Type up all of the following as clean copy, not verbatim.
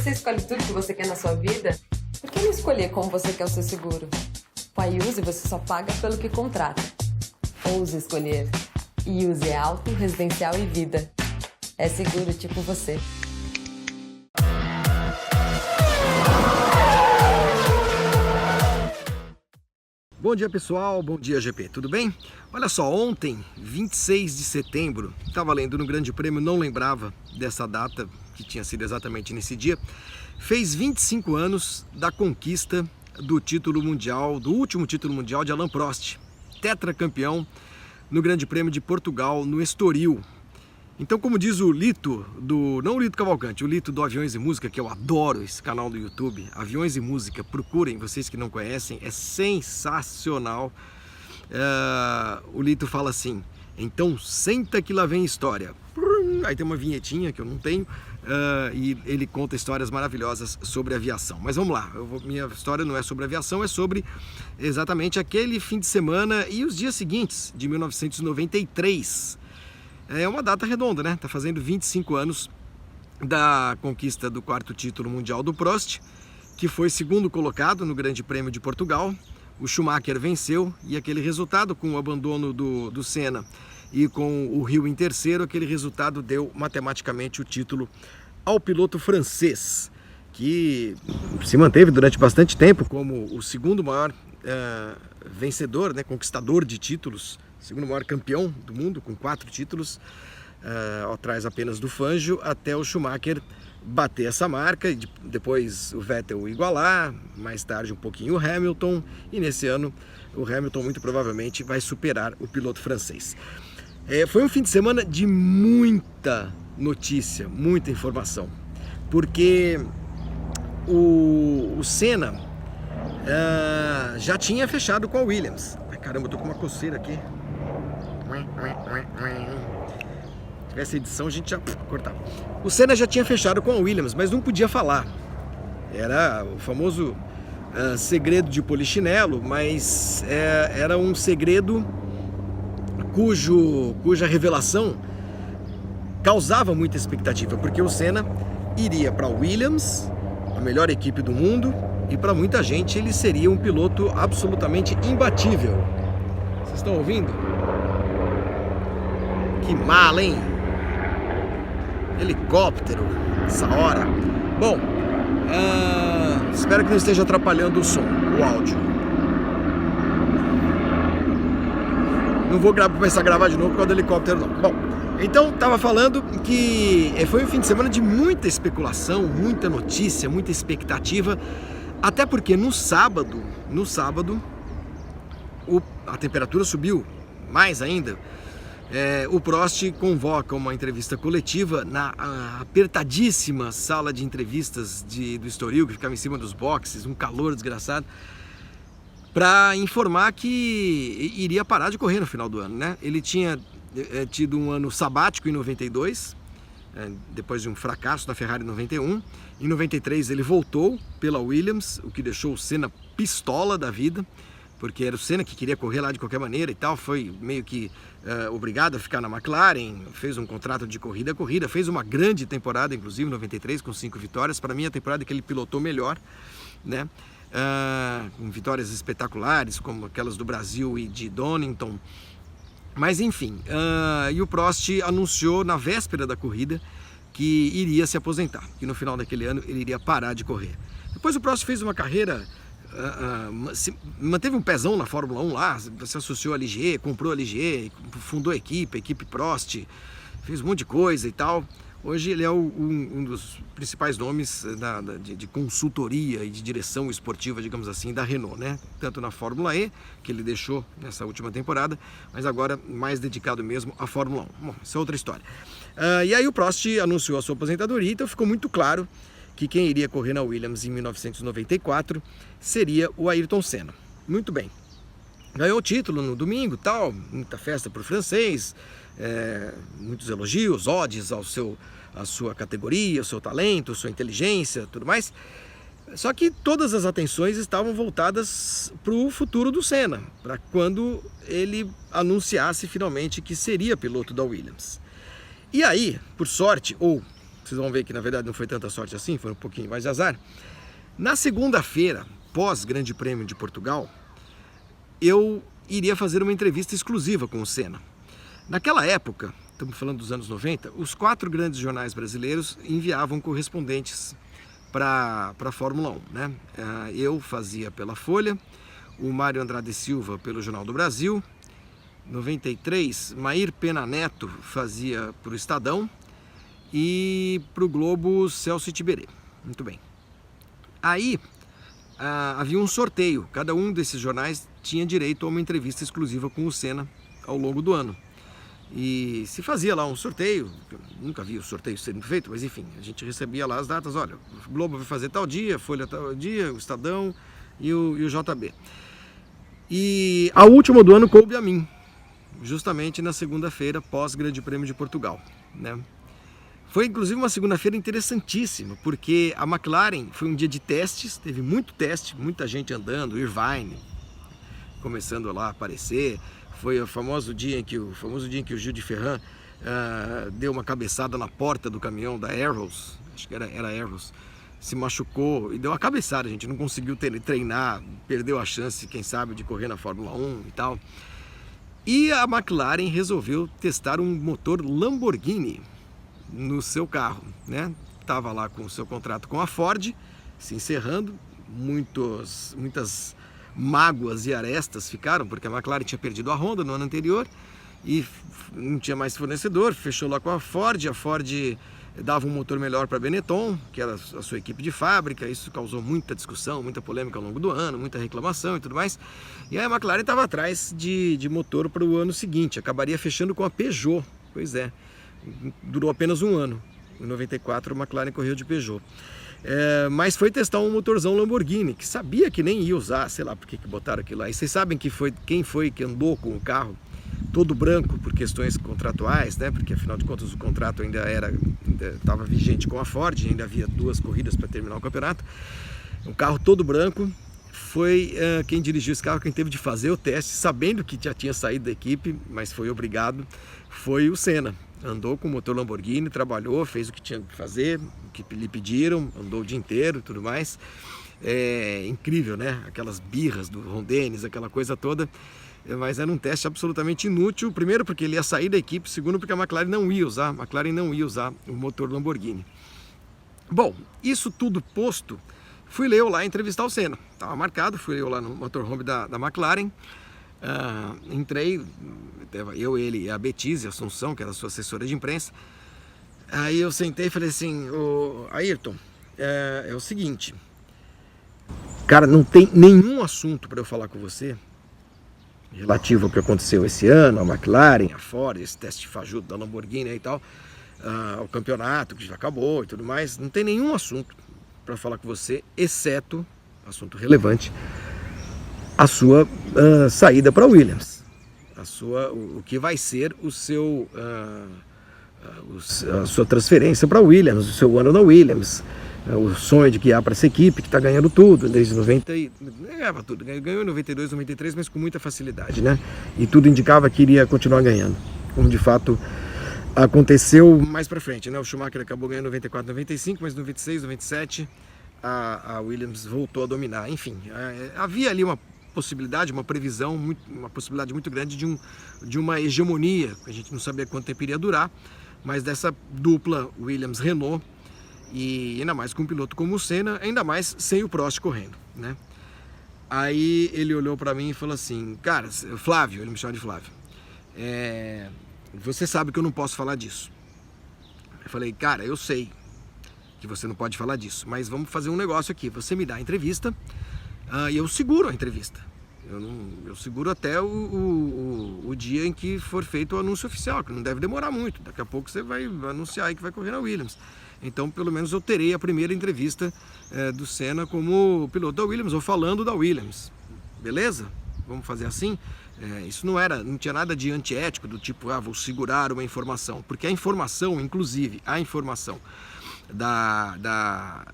você escolhe tudo que você quer na sua vida, por que não escolher como você quer o seu seguro? Com a Iuse você só paga pelo que contrata. Ouse escolher. Iuse é auto, residencial e vida. É seguro tipo você. Bom dia pessoal, bom dia GP, tudo bem? Olha só, ontem, 26 de setembro, estava lendo no Grande Prêmio, não lembrava dessa data, que tinha sido exatamente nesse dia, fez 25 anos da conquista do título mundial, do último título mundial de Alain Prost, tetracampeão no Grande Prêmio de Portugal, no Estoril. Então, como diz o Lito, não o Lito Cavalcante, o Lito do Aviões e Música, que eu adoro esse canal do YouTube, Aviões e Música, procurem, vocês que não conhecem, é sensacional. O Lito fala assim, então senta que lá vem história. Aí tem uma vinhetinha que eu não tenho, e ele conta histórias maravilhosas sobre aviação. Mas vamos lá, minha história não é sobre aviação, é sobre exatamente aquele fim de semana e os dias seguintes de 1993. É uma data redonda, né? Tá fazendo 25 anos da conquista do quarto título mundial do Prost, que foi segundo colocado no Grande Prêmio de Portugal. O Schumacher venceu e aquele resultado, com o abandono do Senna e com o Hill em terceiro, aquele resultado deu matematicamente o título ao piloto francês, que se manteve durante bastante tempo como o segundo maior vencedor, né, conquistador de títulos, segundo maior campeão do mundo, com 4 títulos, atrás apenas do Fangio, até o Schumacher bater essa marca, e depois o Vettel igualar, mais tarde um pouquinho o Hamilton, e nesse ano o Hamilton muito provavelmente vai superar o piloto francês. Foi um fim de semana de muita notícia, muita informação, porque o Senna já tinha fechado com a Williams. Ai, caramba, eu tô com uma coceira aqui. Se tivesse edição a gente já cortava. O Senna já tinha fechado com a Williams, mas não podia falar. Era o famoso segredo de polichinelo, mas era um segredo cuja revelação causava muita expectativa, porque o Senna iria para a Williams, a melhor equipe do mundo, e para muita gente ele seria um piloto absolutamente imbatível. Vocês estão ouvindo? Que mala, hein? Helicóptero, essa hora. Bom, espero que não esteja atrapalhando o som, o áudio. Não vou começar a gravar de novo por causa do helicóptero, não. Bom, então estava falando que foi um fim de semana de muita especulação, muita notícia, muita expectativa, até porque no sábado a temperatura subiu mais ainda. O Prost convoca uma entrevista coletiva na apertadíssima sala de entrevistas do Estoril, que ficava em cima dos boxes, um calor desgraçado, para informar que iria parar de correr no final do ano, né? Ele tinha tido um ano sabático em 92, depois de um fracasso na Ferrari em 91. Em 93 ele voltou pela Williams, o que deixou o Senna pistola da vida, porque era o Senna que queria correr lá de qualquer maneira e tal, foi meio que obrigado a ficar na McLaren, fez um contrato de corrida a corrida, fez uma grande temporada, inclusive em 93, com 5 vitórias, para mim a temporada que ele pilotou melhor, né? Com vitórias espetaculares, como aquelas do Brasil e de Donington. Mas enfim, e o Prost anunciou na véspera da corrida que iria se aposentar, que no final daquele ano ele iria parar de correr. Depois o Prost fez uma carreira, manteve um pezão na Fórmula 1 lá, se associou à Ligier, comprou a Ligier, fundou a equipe Prost, fez um monte de coisa e tal. Hoje ele é um dos principais nomes de consultoria e de direção esportiva, digamos assim, da Renault, né? Tanto na Fórmula E, que ele deixou nessa última temporada, mas agora mais dedicado mesmo à Fórmula 1. Bom, essa é outra história. E aí o Prost anunciou a sua aposentadoria, então ficou muito claro que quem iria correr na Williams em 1994 seria o Ayrton Senna. Muito bem. Ganhou o título no domingo, tal, muita festa para o francês, muitos elogios, odes à sua categoria, ao seu talento, à sua inteligência, tudo mais. Só que todas as atenções estavam voltadas para o futuro do Senna, para quando ele anunciasse finalmente que seria piloto da Williams. E aí, por sorte, ou Vocês vão ver que na verdade não foi tanta sorte assim, foi um pouquinho mais de azar. Na segunda-feira, pós Grande Prêmio de Portugal, eu iria fazer uma entrevista exclusiva com o Senna. Naquela época, estamos falando dos anos 90, os 4 grandes jornais brasileiros enviavam correspondentes para a Fórmula 1, né? Eu fazia pela Folha, o Mário Andrade Silva pelo Jornal do Brasil, 93, Maír Pena Neto fazia para o Estadão e para o Globo Celso Tiberê. Muito bem. Aí havia um sorteio, cada um desses jornais tinha direito a uma entrevista exclusiva com o Senna ao longo do ano. E se fazia lá um sorteio, nunca vi o sorteio sendo feito, mas enfim, a gente recebia lá as datas, olha, o Globo vai fazer tal dia, Folha tal dia, o Estadão e o JB. E a última do ano coube a mim, justamente na segunda-feira, pós Grande Prêmio de Portugal, né? Foi inclusive uma segunda-feira interessantíssima, porque a McLaren foi um dia de testes, teve muito teste, muita gente andando, Irvine começando lá a aparecer. Foi o famoso dia em que o Gil de Ferran deu uma cabeçada na porta do caminhão da Arrows, acho que era Arrows, se machucou e deu uma cabeçada, a gente não conseguiu treinar, perdeu a chance, quem sabe, de correr na Fórmula 1 e tal. E a McLaren resolveu testar um motor Lamborghini no seu carro, né? Tava lá com o seu contrato com a Ford se encerrando, muitas mágoas e arestas ficaram, porque a McLaren tinha perdido a Honda no ano anterior e não tinha mais fornecedor, fechou lá com a Ford dava um motor melhor para a Benetton, que era a sua equipe de fábrica. Isso causou muita discussão, muita polêmica ao longo do ano, muita reclamação e tudo mais. E aí a McLaren estava atrás de motor para o ano seguinte, acabaria fechando com a Peugeot. Pois é, durou apenas um ano. Em 94 a McLaren correu de Peugeot. Mas foi testar um motorzão Lamborghini, que sabia que nem ia usar, sei lá por que botaram aquilo lá. E vocês sabem quem foi que andou com o carro todo branco por questões contratuais, né? Porque afinal de contas o contrato ainda estava vigente com a Ford, ainda havia 2 corridas para terminar o campeonato. Um carro todo branco, foi quem dirigiu esse carro, quem teve de fazer o teste, sabendo que já tinha saído da equipe, mas foi obrigado, foi o Senna. Andou com o motor Lamborghini, trabalhou, fez o que tinha que fazer, o que lhe pediram, andou o dia inteiro e tudo mais. É incrível, né? Aquelas birras do Ron Dennis, aquela coisa toda. Mas era um teste absolutamente inútil. Primeiro porque ele ia sair da equipe, segundo porque a McLaren não ia usar o motor Lamborghini. Bom, isso tudo posto, fui eu lá entrevistar o Senna. Estava marcado, fui eu lá no motorhome da McLaren. Entrei, eu, ele e a Betise Assunção, que era a sua assessora de imprensa. Aí eu sentei e falei assim: Ayrton, é o seguinte, cara, não tem nenhum assunto para eu falar com você relativo ao que aconteceu esse ano, a McLaren, a Ford, esse teste fajuto da Lamborghini e tal, o campeonato que já acabou e tudo mais. Não tem nenhum assunto para falar com você, exceto, assunto relevante, a sua saída para a Williams, o que vai ser a sua transferência para a Williams, o seu ano na Williams, o sonho de guiar para essa equipe que está ganhando tudo desde 90, ganhava tudo, ganhou em 92, 93, mas com muita facilidade, né? E tudo indicava que iria continuar ganhando, como de fato aconteceu mais para frente, né? O Schumacher acabou ganhando em 94, 95, mas em 96, 97 a Williams voltou a dominar. Enfim, havia ali uma possibilidade, uma previsão, uma possibilidade muito grande de uma hegemonia, a gente não sabia quanto tempo iria durar, mas dessa dupla Williams-Renault, e ainda mais com um piloto como o Senna, ainda mais sem o Prost correndo, né? Aí ele olhou para mim e falou assim: cara, Flávio, ele me chama de Flávio, você sabe que eu não posso falar disso. Eu falei: cara, eu sei que você não pode falar disso, mas vamos fazer um negócio aqui, você me dá a entrevista e eu seguro a entrevista. Eu seguro até o dia em que for feito o anúncio oficial, que não deve demorar muito. Daqui a pouco você vai anunciar aí que vai correr na Williams. Então, pelo menos eu terei a primeira entrevista do Senna como piloto da Williams, ou falando da Williams. Beleza? Vamos fazer assim? Isso não tinha nada de antiético, do tipo, vou segurar uma informação. Porque a informação, inclusive, da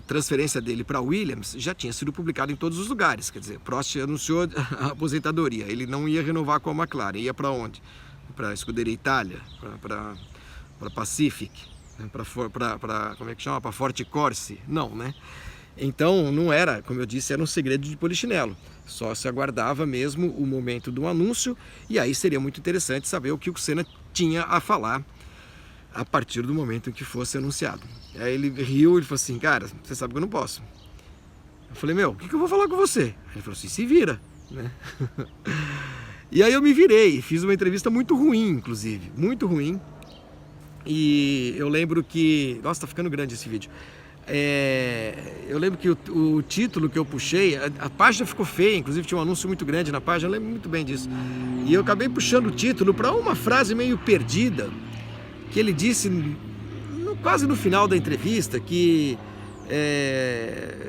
transferência dele para a Williams já tinha sido publicada em todos os lugares. Quer dizer, Prost anunciou a aposentadoria, ele não ia renovar com a McLaren. Ia para onde? Para a Scuderia Itália, para Pacific. como é que chama? Para Forte Corse? Não, né? Então não era, como eu disse, era um segredo de polichinelo. Só se aguardava mesmo o momento do anúncio e aí seria muito interessante saber o que o Senna tinha a falar a partir do momento em que fosse anunciado. Aí ele riu e falou assim, cara, você sabe que eu não posso. Eu falei, meu, o que eu vou falar com você? Ele falou assim, se vira, né? E aí eu me virei, fiz uma entrevista muito ruim, inclusive, muito ruim. E eu lembro que... Nossa, tá ficando grande esse vídeo. Eu lembro que o título que eu puxei, a página ficou feia, inclusive tinha um anúncio muito grande na página, eu lembro muito bem disso. E eu acabei puxando o título para uma frase meio perdida, que ele disse quase no final da entrevista, que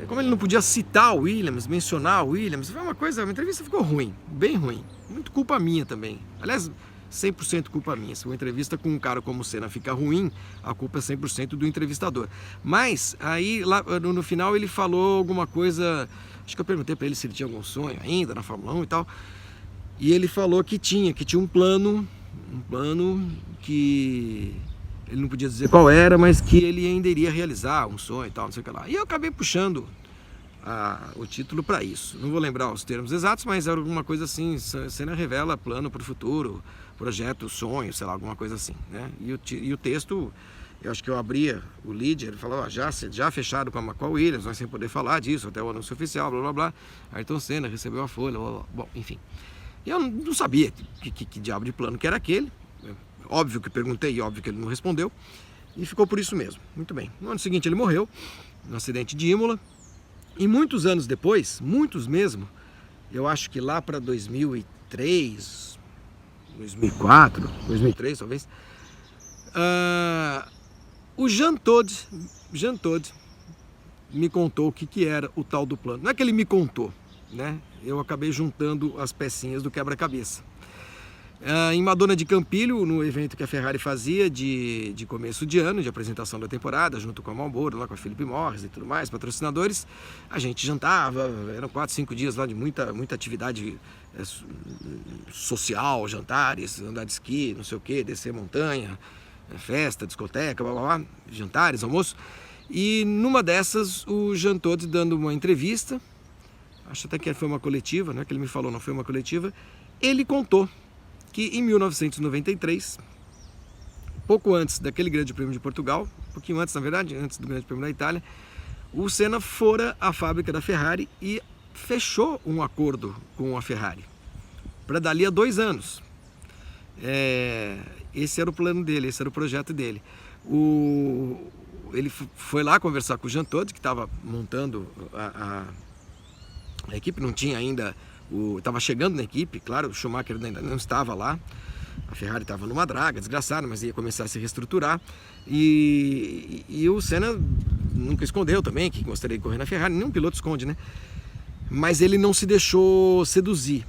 como ele não podia citar o Williams, mencionar o Williams, foi a entrevista ficou ruim, bem ruim, muito culpa minha também. Aliás, 100% culpa minha. Se uma entrevista com um cara como o Senna fica ruim, a culpa é 100% do entrevistador. Mas aí lá no final ele falou alguma coisa, acho que eu perguntei para ele se ele tinha algum sonho ainda na Fórmula 1 e tal, e ele falou que tinha um plano que ele não podia dizer qual era, mas que ele ainda iria realizar um sonho e tal, não sei o que lá. E eu acabei puxando o título para isso. Não vou lembrar os termos exatos, mas era alguma coisa assim, Senna revela plano para o futuro, projeto, sonho, sei lá, alguma coisa assim, né? E o texto, eu acho que eu abria o lead, ele falava, já fechado com a Williams, mas sem poder falar disso, até o anúncio oficial, blá blá blá, Ayrton Senna recebeu a folha, blá, blá, blá. Bom, enfim. E eu não sabia que diabo de plano que era aquele, óbvio que perguntei e óbvio que ele não respondeu, e ficou por isso mesmo. Muito bem. No ano seguinte ele morreu, no acidente de Imola, e muitos anos depois, muitos mesmo, eu acho que lá para 2003, 2004, 2003 talvez, o Jean Todt me contou o que era o tal do plano. Não é que ele me contou, né? Eu acabei juntando as pecinhas do quebra-cabeça. Em Madonna de Campilho, no evento que a Ferrari fazia de começo de ano, de apresentação da temporada, junto com a Marlboro, lá com a Philip Morris e tudo mais, patrocinadores, a gente jantava, eram 4, 5 dias lá de muita atividade social, jantares, andar de esqui, não sei o que, descer montanha, festa, discoteca, blá, blá, blá, jantares, almoço. E numa dessas, o Jean Todt dando uma entrevista, acho até que foi uma coletiva, né, que ele me falou, não foi uma coletiva, ele contou que em 1993, pouco antes daquele Grande Prêmio de Portugal, um pouquinho antes, na verdade, antes do Grande Prêmio da Itália, o Senna fora à fábrica da Ferrari e fechou um acordo com a Ferrari para dali a 2 anos. Esse era o plano dele, esse era o projeto dele. Ele foi lá conversar com o Jean Todt, que estava montando a equipe, não tinha ainda... Estava chegando na equipe, claro, o Schumacher ainda não estava lá, a Ferrari estava numa draga, desgraçada, mas ia começar a se reestruturar, e o Senna nunca escondeu também que gostaria de correr na Ferrari, nenhum piloto esconde, né? Mas ele não se deixou seduzir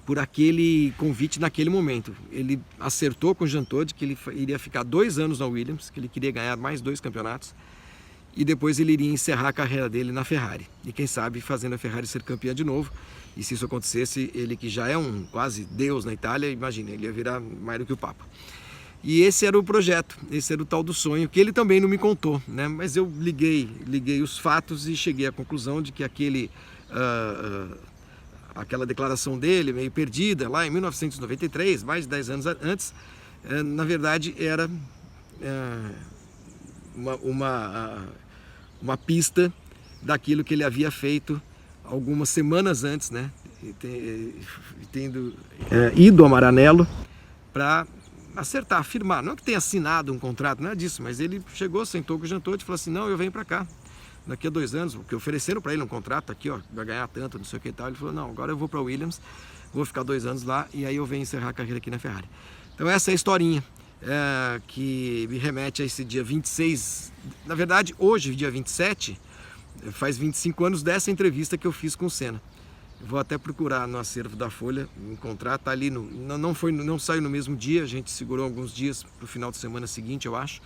por aquele convite naquele momento. Ele acertou com o Jean Todt que ele iria ficar 2 anos na Williams, que ele queria ganhar mais 2 campeonatos, e depois ele iria encerrar a carreira dele na Ferrari, e quem sabe fazendo a Ferrari ser campeã de novo. E se isso acontecesse, ele que já é um quase deus na Itália, imagina, ele ia virar mais do que o Papa. E esse era o projeto, esse era o tal do sonho, que ele também não me contou, né? Mas eu liguei os fatos e cheguei à conclusão de que aquela declaração dele, meio perdida, lá em 1993, mais de 10 anos antes, na verdade era uma pista daquilo que ele havia feito algumas semanas antes, né, tendo ido a Maranello para acertar, afirmar, não que tenha assinado um contrato, não é disso, mas ele chegou, sentou com o Jean Todt e falou assim, não, eu venho para cá, daqui a 2 anos, porque ofereceram para ele um contrato aqui, ó, vai ganhar tanto, não sei o que e tal, ele falou, não, agora eu vou para Williams, vou ficar 2 anos lá e aí eu venho encerrar a carreira aqui na Ferrari. Então essa é a historinha que me remete a esse dia 26, na verdade hoje, dia 27, faz 25 anos dessa entrevista que eu fiz com o Senna. Vou até procurar no acervo da Folha, encontrar, tá ali, não saiu no mesmo dia, a gente segurou alguns dias para o final de semana seguinte, eu acho,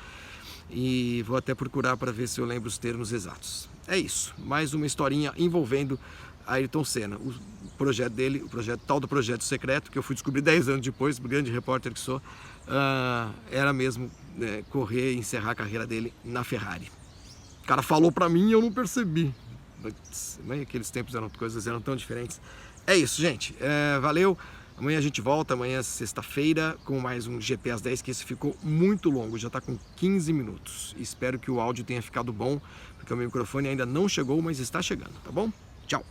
e vou até procurar para ver se eu lembro os termos exatos. É isso, mais uma historinha envolvendo Ayrton Senna, o projeto dele, tal do projeto secreto, que eu fui descobrir 10 anos depois, grande repórter que sou, era mesmo correr e encerrar a carreira dele na Ferrari. O cara falou pra mim e eu não percebi. Mas aqueles tempos coisas eram tão diferentes. É isso, gente. Valeu. Amanhã a gente volta, amanhã sexta-feira, com mais um GP às 10, que esse ficou muito longo, já está com 15 minutos. Espero que o áudio tenha ficado bom, porque o meu microfone ainda não chegou, mas está chegando, tá bom? Tchau!